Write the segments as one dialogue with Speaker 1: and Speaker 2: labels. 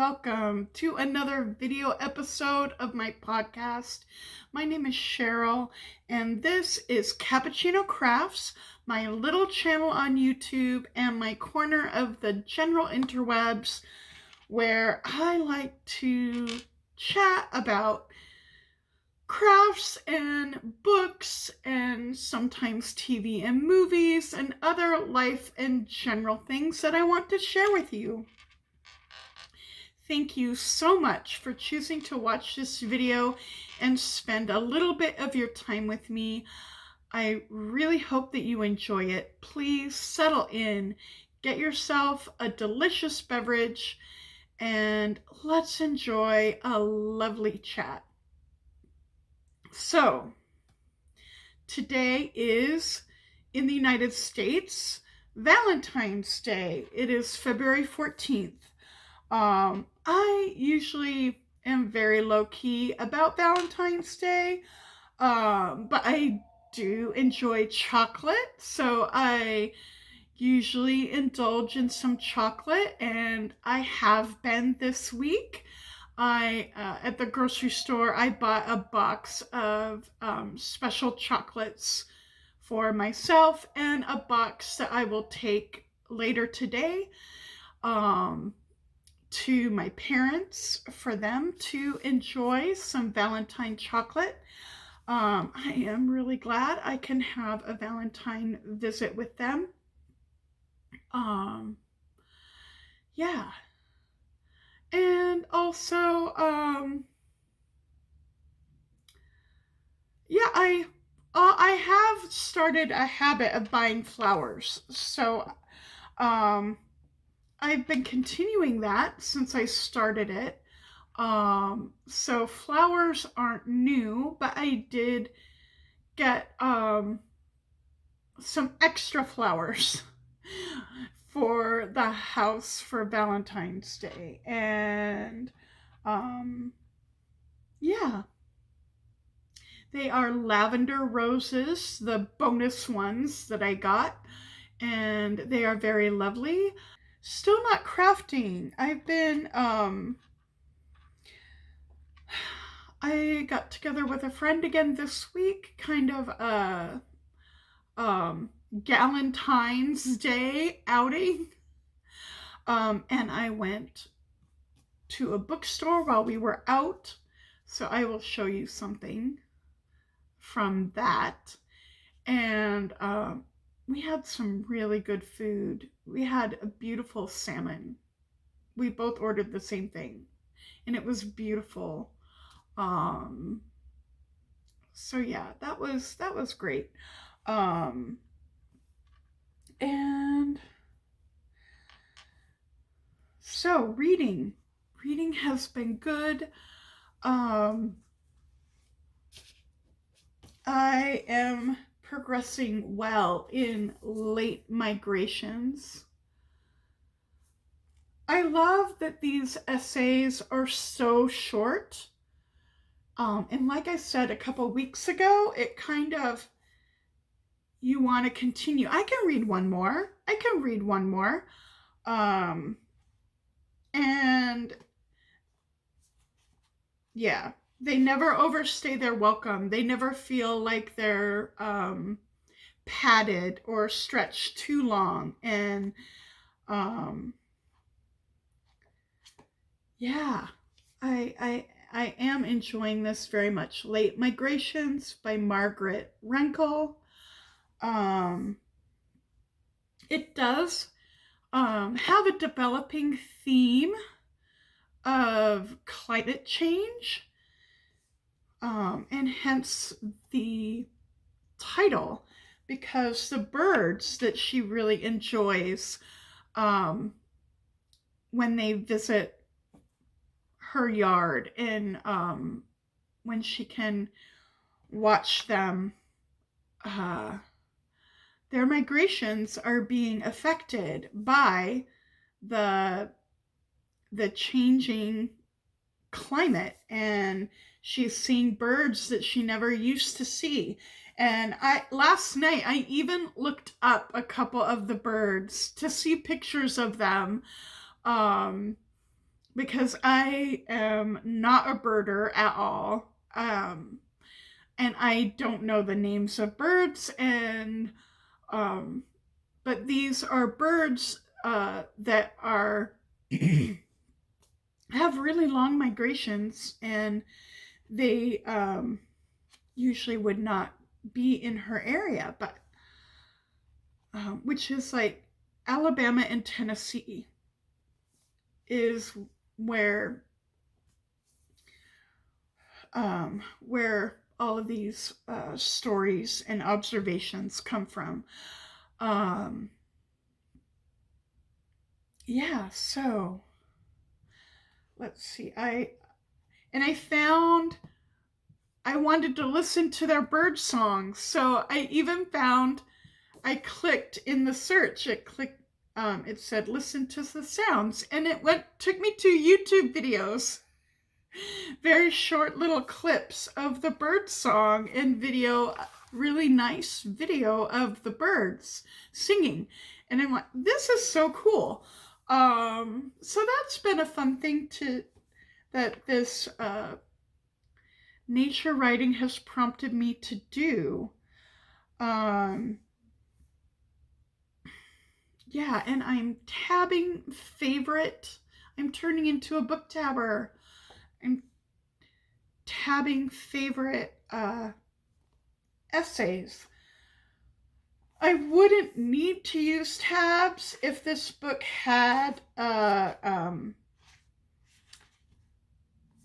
Speaker 1: welcome to another video episode of my podcast. My name is Cheryl, and this is Cappuccino Crafts, my little channel on YouTube and my corner of the general interwebs where I like to chat about crafts and books and sometimes TV and movies and other life and general things that I want to share with you. Thank you so much for choosing to watch this video and spend a little bit of your time with me. I really hope that you enjoy it. Please settle in, get yourself a delicious beverage, and let's enjoy a lovely chat. So, today is, in the United States, Valentine's Day. It is February 14th. I usually am very low-key about Valentine's Day, but I do enjoy chocolate, so I usually indulge in some chocolate, and I have been this week. At the grocery store, I bought a box of special chocolates for myself and a box that I will take later today to my parents for them to enjoy some Valentine chocolate. I am really glad I can have a Valentine visit with them. Yeah. And also, yeah, I have started a habit of buying flowers. So, I've been continuing that since I started it. So flowers aren't new, but I did get some extra flowers for the house for Valentine's Day. And yeah. They are lavender roses, the bonus ones that I got, and they are very lovely. Still not crafting. I've been, I got together with a friend again this week, kind of a Galentines Day outing. And I went to a bookstore while we were out, so I will show you something from that. And we had some really good food. We had a beautiful salmon. We both ordered the same thing, and it was beautiful. So yeah, that was great. And so reading has been good. I am progressing well in late migrations. I love that these essays are so short. And like I said a couple weeks ago, it kind of, you want to continue. I can read one more. And yeah, they never overstay their welcome. They never feel like they're padded or stretched too long. And yeah, I am enjoying this very much. Late Migrations by Margaret Renkel. It does have a developing theme of climate change, and hence the title, because the birds that she really enjoys when they visit her yard, and when she can watch them, their migrations are being affected by the changing climate, and she's seeing birds that she never used to see. And last night I even looked up a couple of the birds to see pictures of them, because I am not a birder at all. And I don't know the names of birds, and but these are birds that are have really long migrations, and they usually would not be in her area, but which is like Alabama and Tennessee is where all of these stories and observations come from. Yeah, so let's see. I found I wanted to listen to their bird songs, so I even found, I clicked in the search. It said listen to the sounds, and took me to YouTube videos, very short little clips of the bird song and video, really nice video of the birds singing. And I went, this is so cool. So that's been a fun thing that this nature writing has prompted me to do. Yeah, and I'm tabbing favorite. I'm turning into a book tabber. I'm tabbing favorite essays. I wouldn't need to use tabs if this book had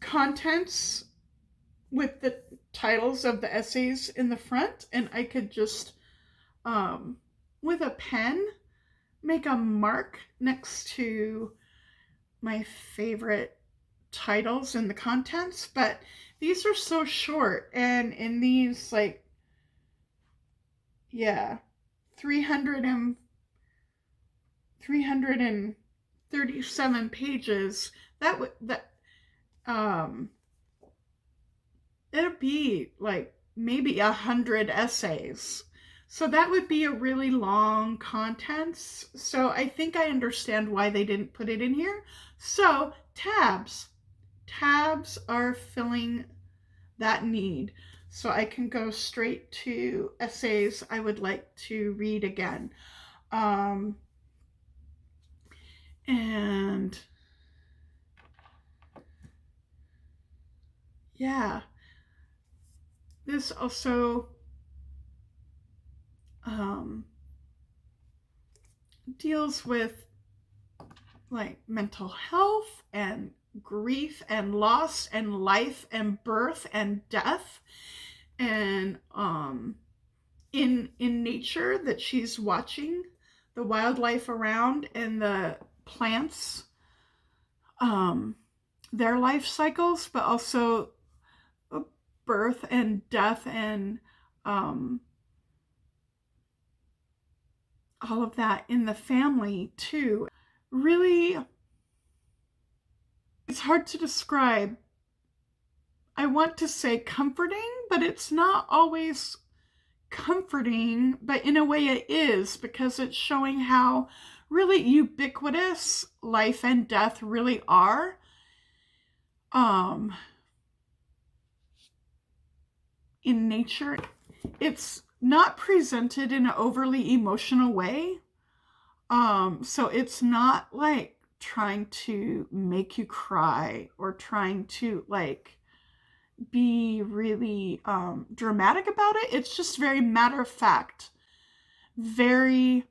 Speaker 1: contents with the titles of the essays in the front, and I could just with a pen make a mark next to my favorite titles and the contents. But these are so short, and in these, like, yeah, 337 pages, it'd be like maybe 100 essays. So that would be a really long contents. So I think I understand why they didn't put it in here. So tabs are filling that need. So I can go straight to essays I would like to read again. And yeah, this also deals with like mental health and grief and loss and life and birth and death, and in nature that she's watching the wildlife around and the plants, their life cycles, but also birth and death and all of that in the family too. Really, it's hard to describe. I want to say comforting, but it's not always comforting, but in a way it is, because it's showing how really ubiquitous life and death really are. In nature, it's not presented in an overly emotional way. So it's not like trying to make you cry or trying to like be really dramatic about it. It's just very matter of fact, very,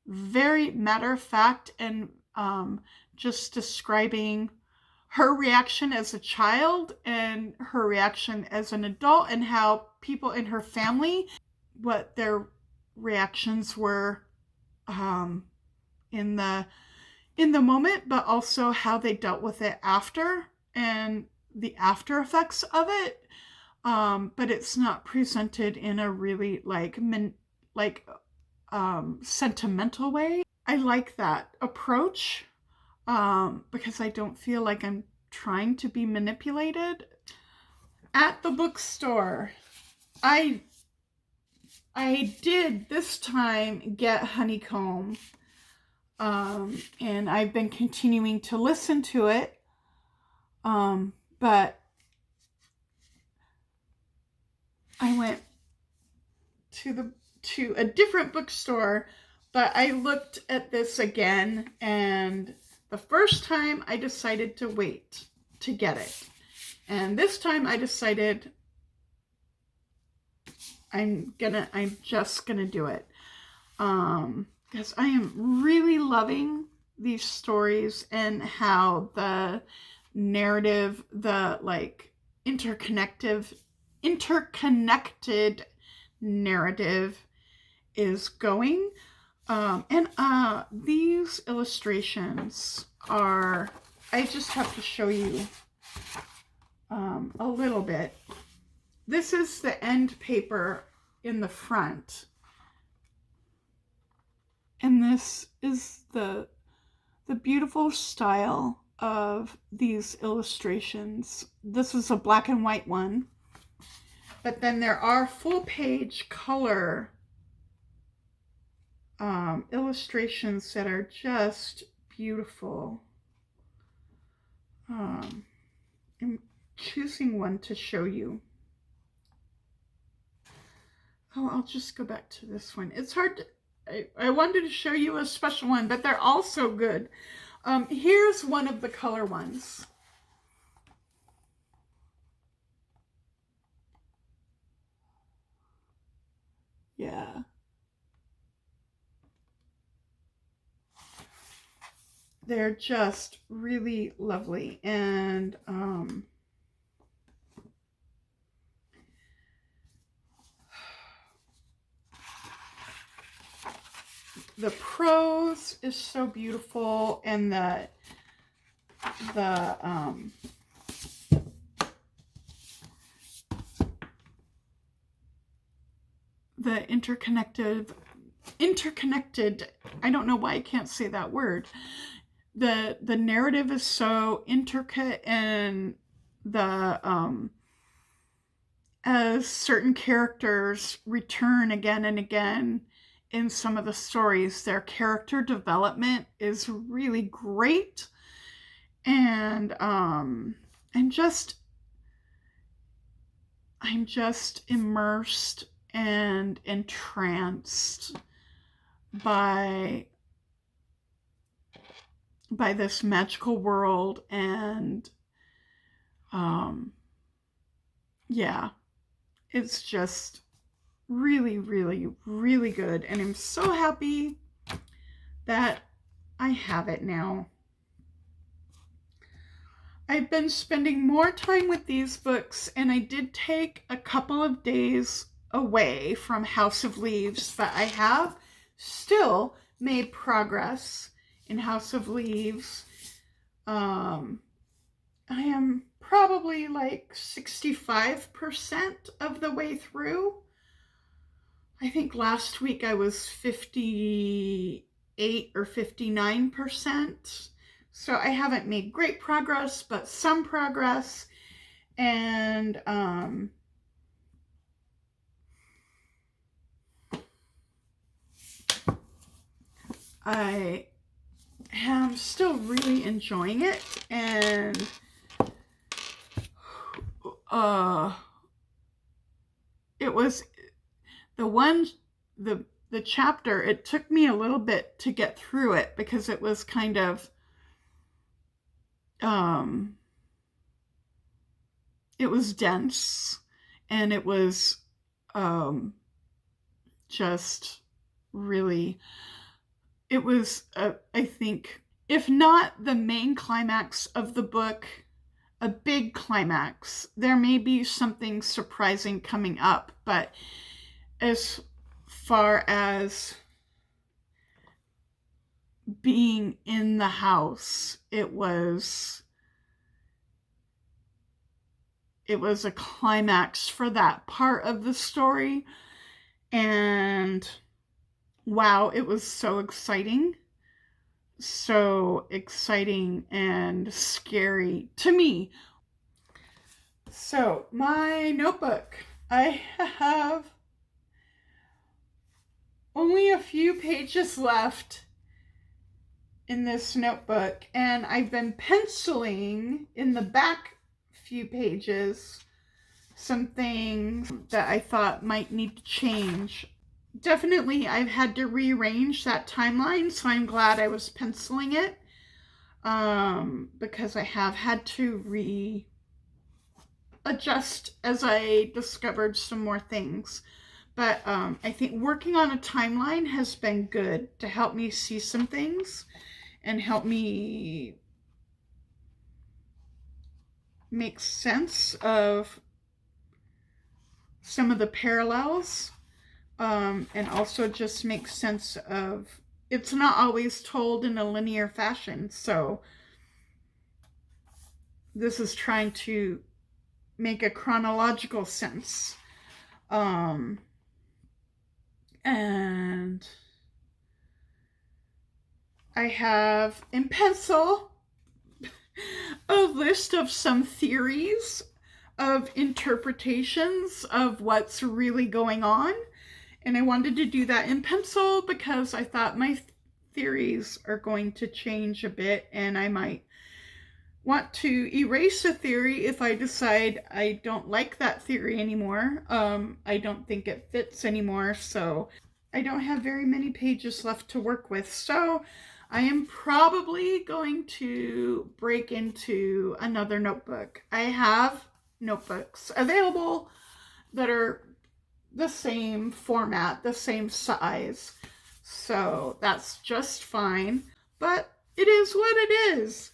Speaker 1: very matter of fact, and just describing her reaction as a child and her reaction as an adult, and how people in her family, what their reactions were in the moment, but also how they dealt with it after and the after effects of it. But it's not presented in a really sentimental way. I like that approach because I don't feel like I'm trying to be manipulated. At the bookstore, I did this time get Honeycomb, and I've been continuing to listen to it. But I went to a different bookstore, but I looked at this again, and the first time I decided to wait to get it. And this time I decided I'm just gonna do it. Because I am really loving these stories and how the narrative, the like interconnected narrative is going. And these illustrations are, I just have to show you a little bit. This is the end paper in the front. And this is the beautiful style of these illustrations. This is a black and white one, but then there are full page color illustrations that are just beautiful. I'm choosing one to show you. Oh, I'll just go back to this one. It's hard to, I wanted to show you a special one, but they're all so good. Here's one of the color ones. Yeah. They're just really lovely. And the prose is so beautiful, and the interconnected, I don't know why I can't say that word. The narrative is so intricate, and as certain characters return again and again in some of the stories, their character development is really great. And I'm just immersed and entranced by this magical world. And yeah, it's just really, really, really good. And I'm so happy that I have it now. I've been spending more time with these books, and I did take a couple of days away from House of Leaves, but I have still made progress in House of Leaves. I am probably like 65% of the way through. I think last week I was 58 or 59%. So I haven't made great progress, but some progress. And I am still really enjoying it. And it was the chapter, it took me a little bit to get through it because it was kind of it was dense, and it was just really, it was I think, if not the main climax of the book, a big climax. There may be something surprising coming up, but as far as being in the house, it was a climax for that part of the story. And wow, it was so exciting and scary to me. So my notebook, I have only a few pages left, in this notebook, and I've been penciling in the back few pages some things that I thought might need to change. Definitely I've had to rearrange that timeline, so I'm glad I was penciling it, because I have had to readjust as I discovered some more things. But I think working on a timeline has been good to help me see some things and help me make sense of some of the parallels, and also just make sense of, it's not always told in a linear fashion. So this is trying to make a chronological sense. And I have in pencil a list of some theories of interpretations of what's really going on. And I wanted to do that in pencil because I thought my theories are going to change a bit, and I might want to erase a theory if I decide I don't like that theory anymore. I don't think it fits anymore, so I don't have very many pages left to work with. So I am probably going to break into another notebook. I have notebooks available that are the same format, the same size, so that's just fine. But it is what it is.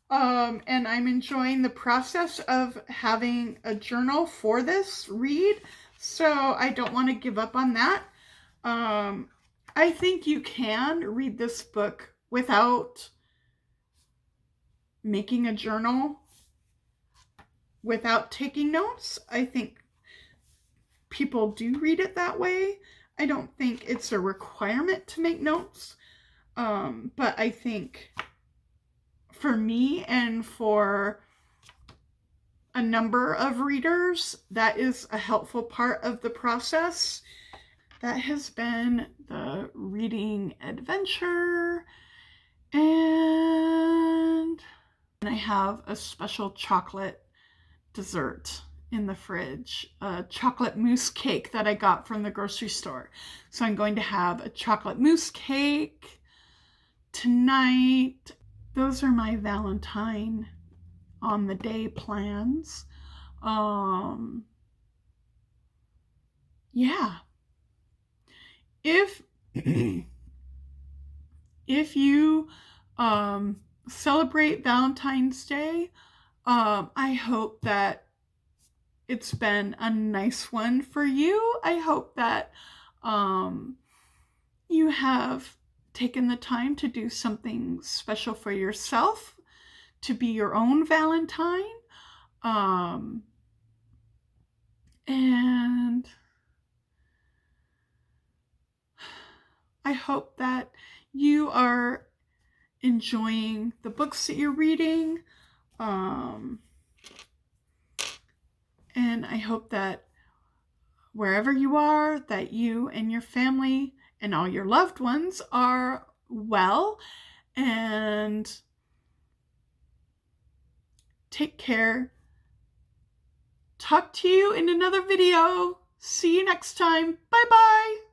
Speaker 1: And I'm enjoying the process of having a journal for this read, so I don't want to give up on that. I think you can read this book without making a journal, without taking notes. I think people do read it that way. I don't think it's a requirement to make notes, but I think for me and for a number of readers, that is a helpful part of the process. That has been the reading adventure, and I have a special chocolate dessert in the fridge, a chocolate mousse cake that I got from the grocery store. So I'm going to have a chocolate mousse cake tonight. Those are my Valentine on the day plans. Yeah. If if you celebrate Valentine's Day, I hope that it's been a nice one for you. I hope that you have taken the time to do something special for yourself, to be your own Valentine. And I hope that you are enjoying the books that you're reading. And I hope that wherever you are, that you and your family and all your loved ones are well, and take care. Talk to you in another video. See you next time. Bye-bye.